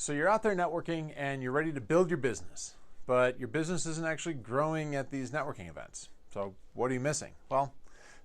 So you're out there networking and you're ready to build your business, but your business isn't actually growing at these networking events. So what are you missing? Well,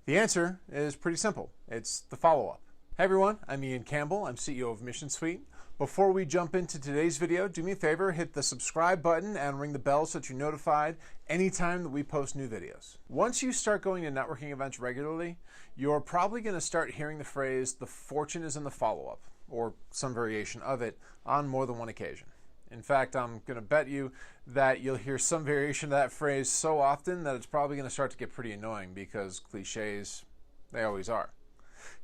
the answer is pretty simple. It's the follow-up. Hey everyone, I'm Ian Campbell. I'm CEO of Mission Suite. Before we jump into today's video, do me a favor, hit the subscribe button and ring the bell so that you're notified anytime that we post new videos. Once you start going to networking events regularly, you're probably going to start hearing the phrase, the fortune is in the follow-up, or some variation of it on more than one occasion. In fact, I'm going to bet you that you'll hear some variation of that phrase so often that it's probably going to start to get pretty annoying because cliches, they always are.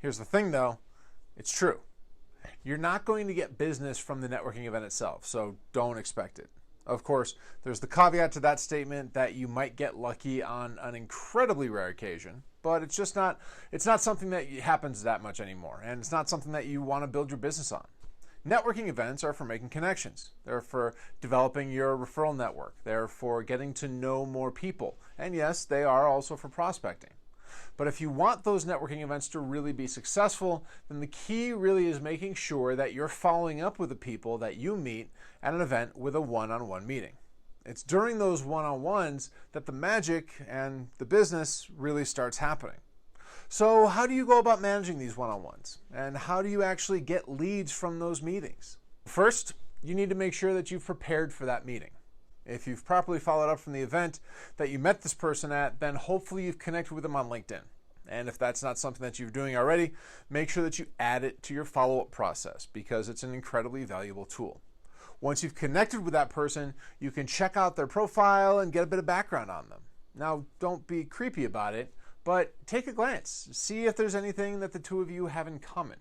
Here's the thing though, it's true. You're not going to get business from the networking event itself, so don't expect it. Of course, there's the caveat to that statement that you might get lucky on an incredibly rare occasion, but it's not something that happens that much anymore, and it's not something that you want to build your business on. Networking events are for making connections. They're for developing your referral network. They're for getting to know more people. And yes, they are also for prospecting. But if you want those networking events to really be successful, then the key really is making sure that you're following up with the people that you meet at an event with a one-on-one meeting. It's during those one-on-ones that the magic and the business really starts happening. So how do you go about managing these one-on-ones? And how do you actually get leads from those meetings? First, you need to make sure that you've prepared for that meeting. If you've properly followed up from the event that you met this person at, then hopefully you've connected with them on LinkedIn. And if that's not something that you're doing already, make sure that you add it to your follow-up process because it's an incredibly valuable tool. Once you've connected with that person, you can check out their profile and get a bit of background on them. Now, don't be creepy about it, but take a glance. See if there's anything that the two of you have in common.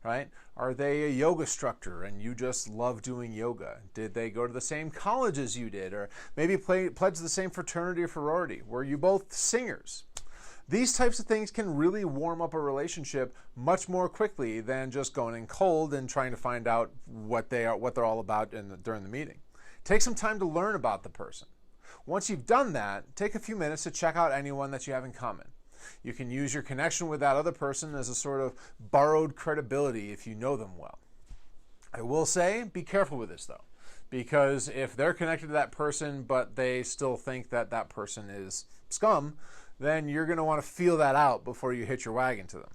Right? Are they a yoga instructor and you just love doing yoga? Did they go to the same college as you did? Or maybe pledge the same fraternity or sorority? Were you both singers? These types of things can really warm up a relationship much more quickly than just going in cold and trying to find out what they're all about during the meeting. Take some time to learn about the person. Once you've done that, take a few minutes to check out anyone that you have in common. You can use your connection with that other person as a sort of borrowed credibility if you know them well. I will say, be careful with this though, because if they're connected to that person but they still think that that person is scum, then you're going to want to feel that out before you hitch your wagon to them.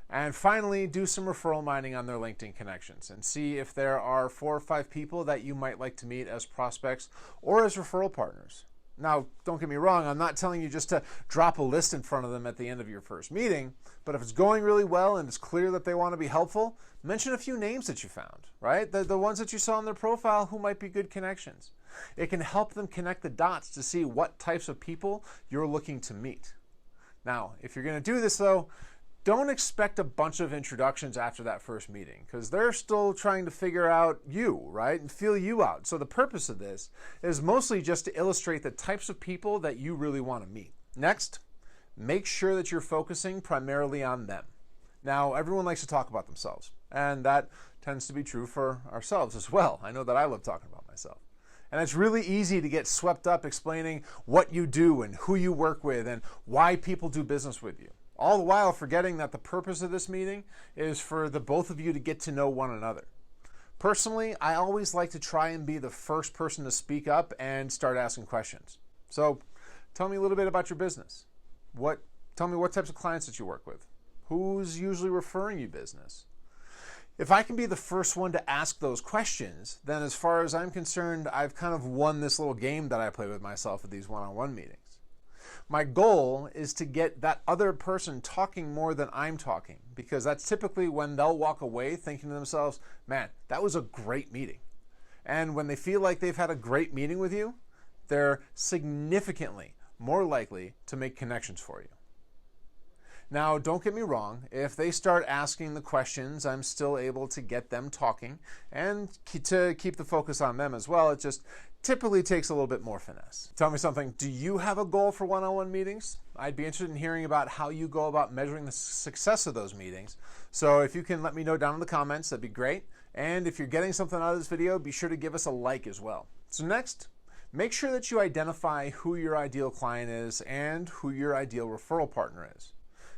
And finally, do some referral mining on their LinkedIn connections and see if there are 4 or 5 people that you might like to meet as prospects or as referral partners. Now, don't get me wrong, I'm not telling you just to drop a list in front of them at the end of your first meeting, but if it's going really well and it's clear that they want to be helpful, mention a few names that you found, right? The ones that you saw in their profile who might be good connections. It can help them connect the dots to see what types of people you're looking to meet. Now, if you're going to do this though, don't expect a bunch of introductions after that first meeting because they're still trying to figure out you, right, and feel you out. So the purpose of this is mostly just to illustrate the types of people that you really want to meet. Next, make sure that you're focusing primarily on them. Now, everyone likes to talk about themselves, and that tends to be true for ourselves as well. I know that I love talking about myself. And it's really easy to get swept up explaining what you do and who you work with and why people do business with you. All the while forgetting that the purpose of this meeting is for the both of you to get to know one another. Personally, I always like to try and be the first person to speak up and start asking questions. So tell me a little bit about your business. Tell me what types of clients that you work with. Who's usually referring you business? If I can be the first one to ask those questions, then as far as I'm concerned, I've kind of won this little game that I play with myself at these one-on-one meetings. My goal is to get that other person talking more than I'm talking because that's typically when they'll walk away thinking to themselves, man, that was a great meeting. And when they feel like they've had a great meeting with you, they're significantly more likely to make connections for you. Now, don't get me wrong, if they start asking the questions, I'm still able to get them talking and to keep the focus on them as well. It just typically takes a little bit more finesse. Tell me something, do you have a goal for one-on-one meetings? I'd be interested in hearing about how you go about measuring the success of those meetings. So if you can let me know down in the comments, that'd be great. And if you're getting something out of this video, be sure to give us a like as well. So next, make sure that you identify who your ideal client is and who your ideal referral partner is.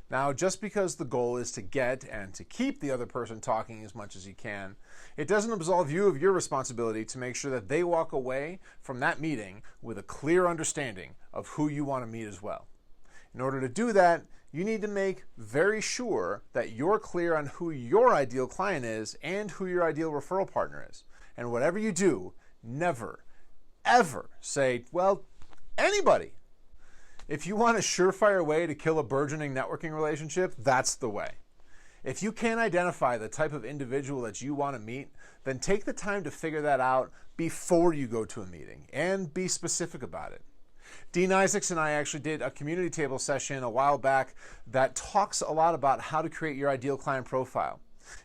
Now, just because the goal is to get and to keep the other person talking as much as you can, it doesn't absolve you of your responsibility to make sure that they walk away from that meeting with a clear understanding of who you want to meet as well. In order to do that, you need to make very sure that you're clear on who your ideal client is and who your ideal referral partner is. And whatever you do, never, ever say, well, anybody. If you want a surefire way to kill a burgeoning networking relationship, that's the way. If you can't identify the type of individual that you want to meet, then take the time to figure that out before you go to a meeting and be specific about it. Dean Isaacs and I actually did a community table session a while back that talks a lot about how to create your ideal client profile.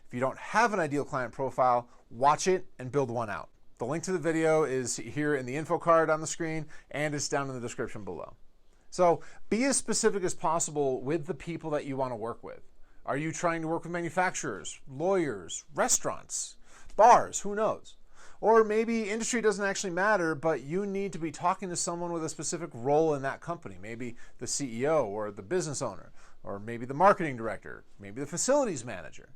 If you don't have an ideal client profile, watch it and build one out. The link to the video is here in the info card on the screen, and it's down in the description below. So be as specific as possible with the people that you want to work with. Are you trying to work with manufacturers, lawyers, restaurants, bars, who knows? Or maybe industry doesn't actually matter, but you need to be talking to someone with a specific role in that company, maybe the CEO or the business owner, or maybe the marketing director, maybe the facilities manager.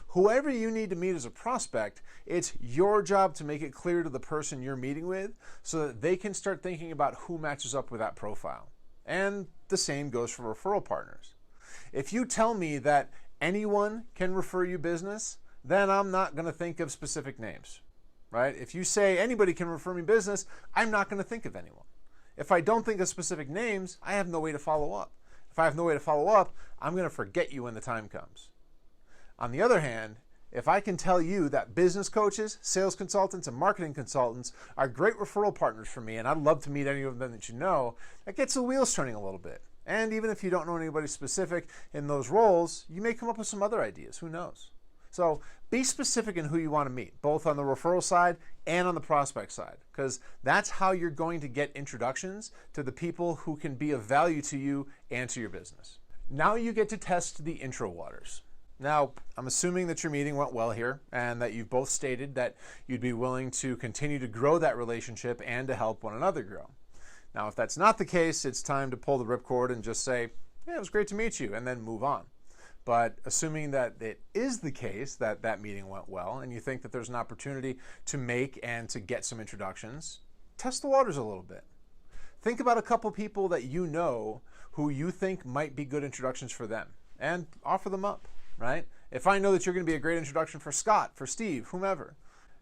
Whoever you need to meet as a prospect, it's your job to make it clear to the person you're meeting with so that they can start thinking about who matches up with that profile. And the same goes for referral partners. If you tell me that anyone can refer you business, then I'm not going to think of specific names. Right? If you say anybody can refer me business, I'm not going to think of anyone. If I don't think of specific names, I have no way to follow up. If I have no way to follow up, I'm going to forget you when the time comes. On the other hand, if I can tell you that business coaches, sales consultants, and marketing consultants are great referral partners for me, and I'd love to meet any of them that you know, that gets the wheels turning a little bit. And even if you don't know anybody specific in those roles, you may come up with some other ideas. Who knows? So be specific in who you want to meet, both on the referral side and on the prospect side, because that's how you're going to get introductions to the people who can be of value to you and to your business. Now you get to test the intro waters. Now, I'm assuming that your meeting went well here and that you've both stated that you'd be willing to continue to grow that relationship and to help one another grow. Now, if that's not the case, it's time to pull the ripcord and just say, yeah, it was great to meet you, and then move on. But assuming that it is the case that that meeting went well and you think that there's an opportunity to make and to get some introductions, test the waters a little bit. Think about a couple people that you know who you think might be good introductions for them and offer them up, right? If I know that you're going to be a great introduction for Scott, for Steve, whomever,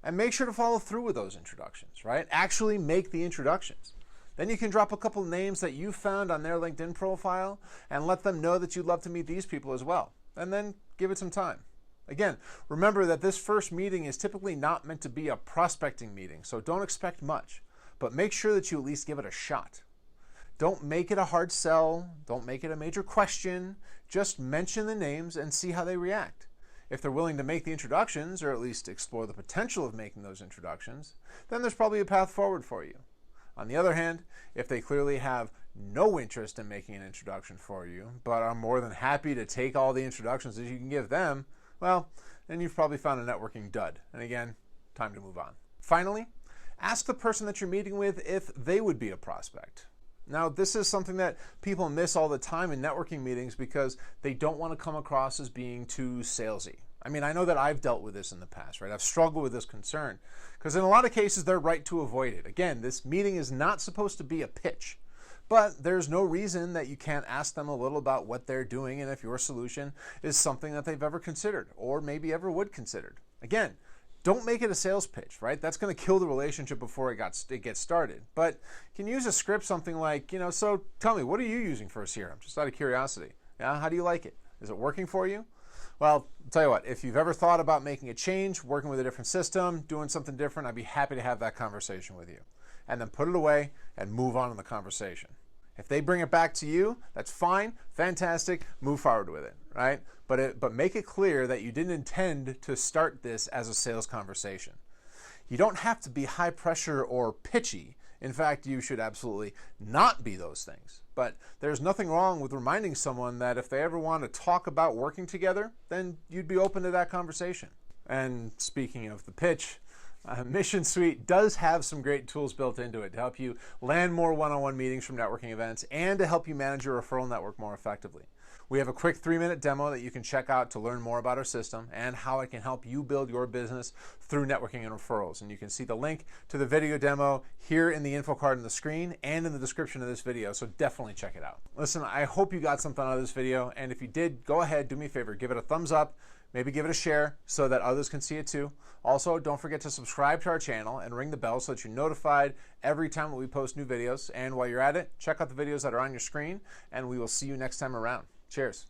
and make sure to follow through with those introductions, right? Actually make the introductions. Then you can drop a couple names that you found on their LinkedIn profile and let them know that you'd love to meet these people as well. And then give it some time. Again, remember that this first meeting is typically not meant to be a prospecting meeting, so don't expect much, but make sure that you at least give it a shot. Don't make it a hard sell. Don't make it a major question. Just mention the names and see how they react. If they're willing to make the introductions, or at least explore the potential of making those introductions, then there's probably a path forward for you. On the other hand, if they clearly have no interest in making an introduction for you, but are more than happy to take all the introductions that you can give them, well, then you've probably found a networking dud. And again, time to move on. Finally, ask the person that you're meeting with if they would be a prospect. Now, this is something that people miss all the time in networking meetings because they don't want to come across as being too salesy. I mean, I know that I've dealt with this in the past, right? I've struggled with this concern because in a lot of cases, they're right to avoid it. Again, this meeting is not supposed to be a pitch, but there's no reason that you can't ask them a little about what they're doing and if your solution is something that they've ever considered or maybe ever would consider. Again, don't make it a sales pitch, right? That's going to kill the relationship before it gets started. But you can use a script, something like, so tell me, what are you using for a CRM? Just out of curiosity. Yeah, how do you like it? Is it working for you? Well, I'll tell you what, if you've ever thought about making a change, working with a different system, doing something different, I'd be happy to have that conversation with you. And then put it away and move on in the conversation. If they bring it back to you, that's fine, fantastic, move forward with it, right? But make it clear that you didn't intend to start this as a sales conversation. You don't have to be high pressure or pitchy. In fact, you should absolutely not be those things. But there's nothing wrong with reminding someone that if they ever want to talk about working together, then you'd be open to that conversation. And speaking of the pitch, Mission Suite does have some great tools built into it to help you land more one-on-one meetings from networking events and to help you manage your referral network more effectively. We have a quick 3-minute demo that you can check out to learn more about our system and how it can help you build your business through networking and referrals. And you can see the link to the video demo here in the info card on the screen and in the description of this video, so definitely check it out. Listen, I hope you got something out of this video, and if you did, go ahead, do me a favor, give it a thumbs up, maybe give it a share so that others can see it too. Also, don't forget to subscribe to our channel and ring the bell so that you're notified every time that we post new videos. And while you're at it, check out the videos that are on your screen, and we will see you next time around. Cheers.